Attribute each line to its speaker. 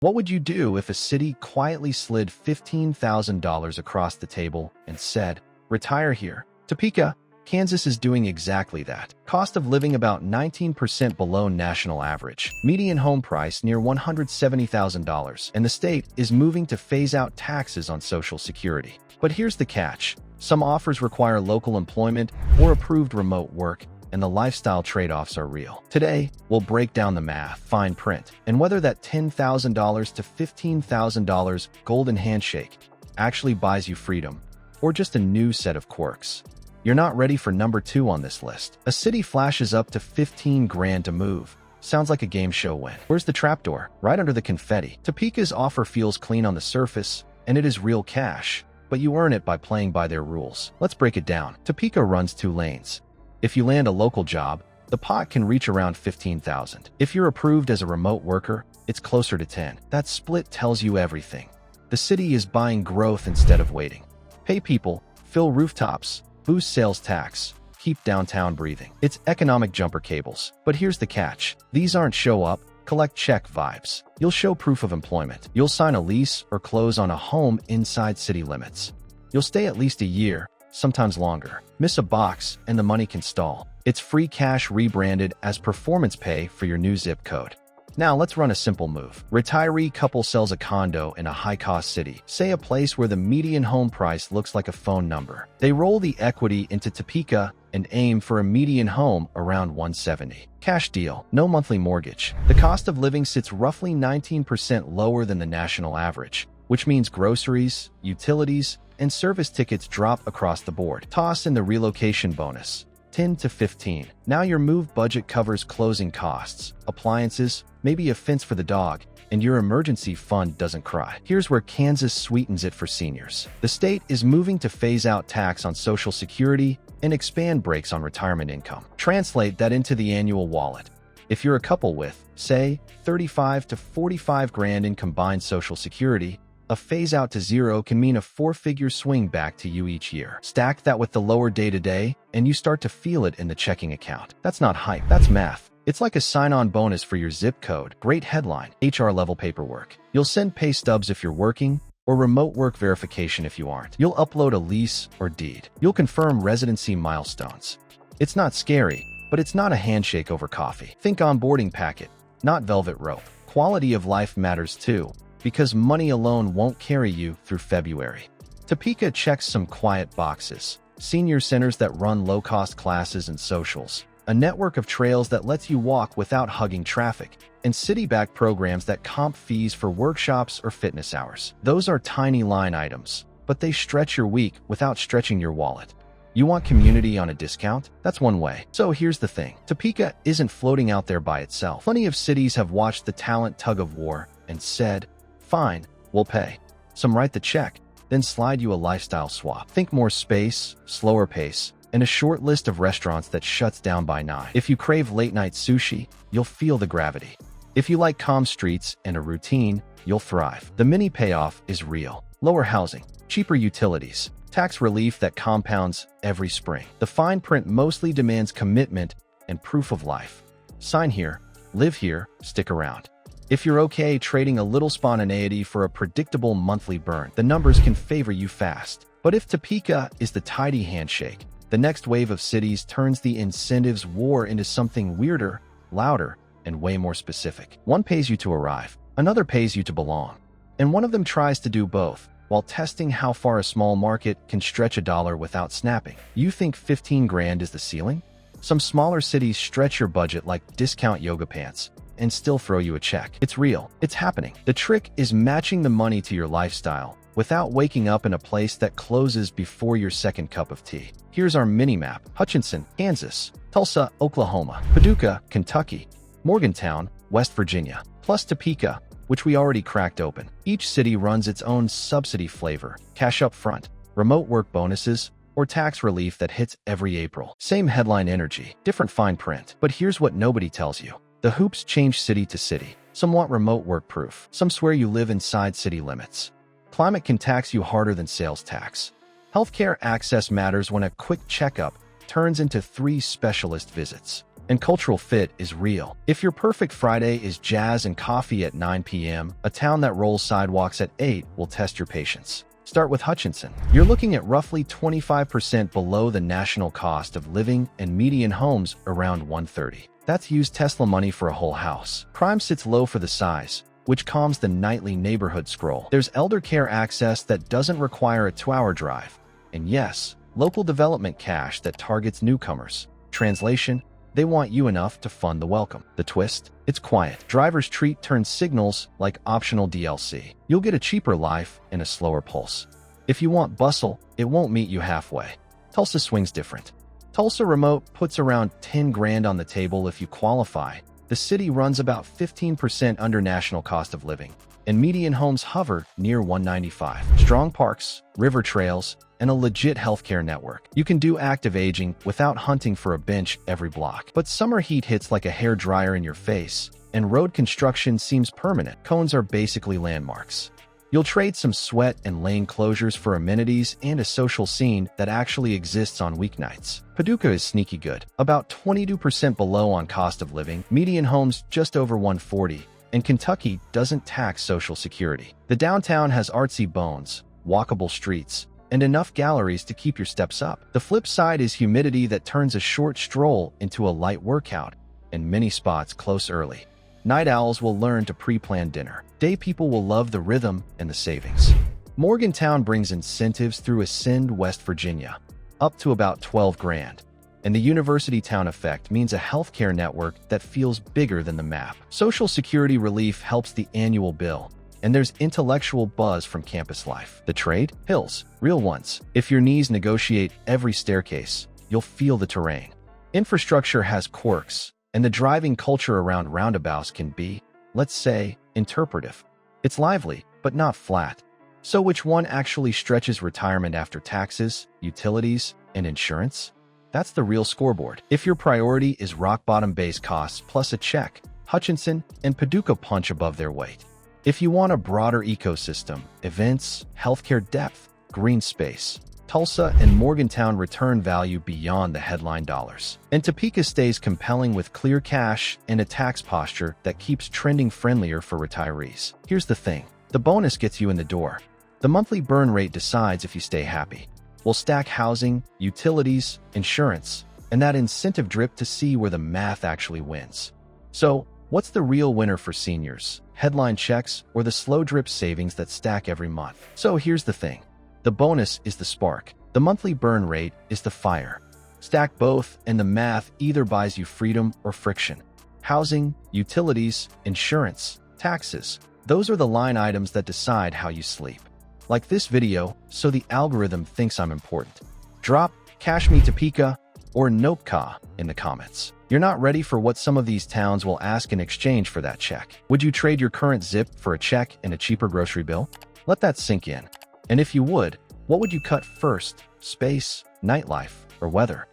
Speaker 1: What would you do if a city quietly slid $15,000 across the table and said, "Retire here"? Topeka, Kansas is doing exactly that. Cost of living about 19% below national average. Median home price near $170,000. And the state is moving to phase out taxes on Social Security. But here's the catch. Some offers require local employment or approved remote work, and the lifestyle trade-offs are real. Today, we'll break down the math, fine print, and whether that $10,000 to $15,000 golden handshake actually buys you freedom, or just a new set of quirks. You're not ready for number 2 on this list. A city flashes up to 15 grand to move. Sounds like a game show win. Where's the trapdoor? Right under the confetti. Topeka's offer feels clean on the surface, and it is real cash, but you earn it by playing by their rules. Let's break it down. Topeka runs 2 lanes. If you land a local job, the pot can reach around $15,000. If you're approved as a remote worker, it's closer to 10. That split tells you everything. The city is buying growth instead of waiting. Pay people, fill rooftops, boost sales tax, keep downtown breathing. It's economic jumper cables. But here's the catch. These aren't show up, collect check vibes. You'll show proof of employment. You'll sign a lease or close on a home inside city limits. You'll stay at least a year, sometimes longer. Miss a box and the money can stall. It's free cash rebranded as performance pay for your new zip code. Now let's run a simple move. Retiree couple sells a condo in a high-cost city, say a place where the median home price looks like a phone number. They roll the equity into Topeka and aim for a median home around 170. Cash deal, no monthly mortgage. The cost of living sits roughly 19% lower than the national average, which means groceries, utilities, and service tickets drop across the board. Toss in the relocation bonus, 10 to 15. Now your move budget covers closing costs, appliances, maybe a fence for the dog, and your emergency fund doesn't cry. Here's where Kansas sweetens it for seniors. The state is moving to phase out tax on Social Security and expand breaks on retirement income. Translate that into the annual wallet. If you're a couple with, say, 35 to 45 grand in combined Social Security, a phase out to zero can mean a 4-figure swing back to you each year. Stack that with the lower day-to-day, and you start to feel it in the checking account. That's not hype, that's math. It's like a sign-on bonus for your zip code. Great headline, HR-level paperwork. You'll send pay stubs if you're working, or remote work verification if you aren't. You'll upload a lease or deed. You'll confirm residency milestones. It's not scary, but it's not a handshake over coffee. Think onboarding packet, not velvet rope. Quality of life matters too, because money alone won't carry you through February. Topeka checks some quiet boxes. Senior centers that run low-cost classes and socials. A network of trails that lets you walk without hugging traffic. And city-backed programs that comp fees for workshops or fitness hours. Those are tiny line items, but they stretch your week without stretching your wallet. You want community on a discount? That's one way. So here's the thing. Topeka isn't floating out there by itself. Plenty of cities have watched the talent tug-of-war and said, "Fine, we'll pay." Some write the check, then slide you a lifestyle swap. Think more space, slower pace, and a short list of restaurants that shuts down by 9. If you crave late-night sushi, you'll feel the gravity. If you like calm streets and a routine, you'll thrive. The mini payoff is real. Lower housing, cheaper utilities, tax relief that compounds every spring. The fine print mostly demands commitment and proof of life. Sign here, live here, stick around. If you're okay trading a little spontaneity for a predictable monthly burn, the numbers can favor you fast. But if Topeka is the tidy handshake, the next wave of cities turns the incentives war into something weirder, louder, and way more specific. One pays you to arrive, another pays you to belong. And one of them tries to do both, while testing how far a small market can stretch a dollar without snapping. You think 15 grand is the ceiling? Some smaller cities stretch your budget like discount yoga pants and still throw you a check. It's real. It's happening. The trick is matching the money to your lifestyle without waking up in a place that closes before your second cup of tea. Here's our mini-map. Hutchinson, Kansas. Tulsa, Oklahoma. Paducah, Kentucky. Morgantown, West Virginia. Plus Topeka, which we already cracked open. Each city runs its own subsidy flavor, cash up front, remote work bonuses, or tax relief that hits every April. Same headline energy, different fine print. But here's what nobody tells you. The hoops change city to city. Some want remote work proof. Some swear you live inside city limits. Climate can tax you harder than sales tax. Healthcare access matters when a quick checkup turns into 3 specialist visits. and cultural fit is real. If your perfect Friday is jazz and coffee at 9 p.m., a town that rolls sidewalks at 8 will test your patience. Start with Hutchinson. You're looking at roughly 25% below the national cost of living and median homes around 130. That's used Tesla money for a whole house. Crime sits low for the size, which calms the nightly neighborhood scroll. There's elder care access that doesn't require a 2-hour drive. And yes, local development cash that targets newcomers. Translation: they want you enough to fund the welcome. The twist? It's quiet. Driver's treat turns signals like optional DLC. You'll get a cheaper life and a slower pulse. If you want bustle, it won't meet you halfway. Tulsa swings different. Tulsa remote puts around 10 grand on the table if you qualify. The city runs about 15% under national cost of living, and median homes hover near 195. Strong parks, river trails, and a legit healthcare network. You can do active aging without hunting for a bench every block. But summer heat hits like a hairdryer in your face, and road construction seems permanent. Cones are basically landmarks. You'll trade some sweat and lane closures for amenities and a social scene that actually exists on weeknights. Paducah is sneaky good, about 22% below on cost of living, median homes just over 140, and Kentucky doesn't tax Social Security. The downtown has artsy bones, walkable streets, and enough galleries to keep your steps up. The flip side is humidity that turns a short stroll into a light workout, and many spots close early. Night owls will learn to pre-plan dinner. Day people will love the rhythm and the savings. Morgantown brings incentives through Ascend, West Virginia, up to about 12 grand. And the University Town effect means a healthcare network that feels bigger than the map. Social Security relief helps the annual bill, and there's intellectual buzz from campus life. The trade? Hills. Real ones. If your knees negotiate every staircase, you'll feel the terrain. Infrastructure has quirks, and the driving culture around roundabouts can be, let's say, interpretive. It's lively, but not flat. So which one actually stretches retirement after taxes, utilities, and insurance? That's the real scoreboard. If your priority is rock-bottom base costs plus a check, Hutchinson and Paducah punch above their weight. If you want a broader ecosystem, events, healthcare depth, green space, Tulsa and Morgantown return value beyond the headline dollars. And Topeka stays compelling with clear cash and a tax posture that keeps trending friendlier for retirees. Here's the thing. The bonus gets you in the door. The monthly burn rate decides if you stay happy. We'll stack housing, utilities, insurance, and that incentive drip to see where the math actually wins. So, what's the real winner for seniors? Headline checks or the slow drip savings that stack every month? So here's the thing. The bonus is the spark. The monthly burn rate is the fire. Stack both and the math either buys you freedom or friction. Housing, utilities, insurance, taxes. Those are the line items that decide how you sleep. Like this video, so the algorithm thinks I'm important. Drop Cash Me Topeka or Nopeka in the comments. You're not ready for what some of these towns will ask in exchange for that check. Would you trade your current zip for a check and a cheaper grocery bill? Let that sink in. And if you would, what would you cut first? Space, nightlife, or weather?